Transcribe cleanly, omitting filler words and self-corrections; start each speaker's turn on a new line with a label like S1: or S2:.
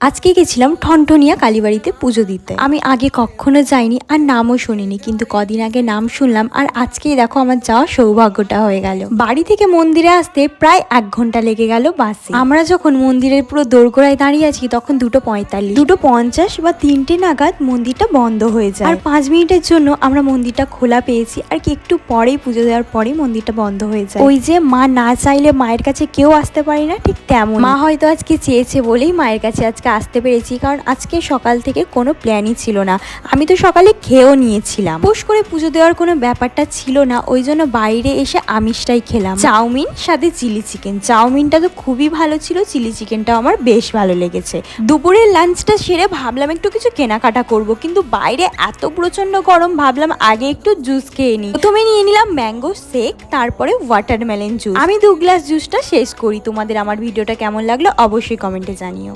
S1: আজকে গেছিলাম ঠনঠনিয়া কালীবাড়িতে পুজো দিতে। আমি আগে কখনো যাইনি আর নামও শুনিনি, কিন্তু কদিন আগে নাম শুনলাম আর আজকেই দেখো আমার যাওয়ার সৌভাগ্যটা হয়ে গেল। বাড়ি থেকে মন্দিরে আসতে প্রায় 1 ঘন্টা লেগে গেল বাসে। আমরা যখন মন্দিরের পুরো দোরগোড়ায় দাঁড়িয়ে আছি তখন 2:45, 2:50 বা 3টে নাগাদ মন্দিরটা বন্ধ হয়ে যায়। আর 5 মিনিটের জন্য আমরা মন্দিরটা খোলা পেয়েছি, আর কি একটু পরেই পুজো দেওয়ার পরেই মন্দিরটা বন্ধ হয়ে যায়। ওই যে মা না চাইলে মায়ের কাছে কেউ আসতে পারে না, ঠিক তেমন মা হয়তো আজকে চেয়েছে বলেই মায়ের কাছে আজকে আসতে পেরেছি, কারণ আজকে সকাল থেকে কোনো প্ল্যানই ছিল না। আমি তো সকালে খেয়েও নিয়েছিলাম, পোষ করে পুজো দেওয়ার কোনো ব্যাপারটা ছিল না, ওই জন্য বাইরে এসে আমিষটাই খেলাম, চাউমিন সাথে চিলি চিকেন। চাউমিনটা তো খুবই ভালো ছিল, চিলি চিকেনটাও আমার বেশ ভালো লেগেছে। দুপুরের লাঞ্চটা সেরে ভাবলাম একটু কিছু কেনাকাটা করব, কিন্তু বাইরে এত প্রচন্ড গরম, ভাবলাম আগে একটু জুস খেয়ে নিই। প্রথমে নিয়ে নিলাম ম্যাঙ্গো শেক, তারপরে ওয়াটারমেলন জুস। আমি 2 গ্লাস জুসটা শেষ করি। তোমাদের আমার ভিডিওটা কেমন লাগলো অবশ্যই কমেন্টে জানিও।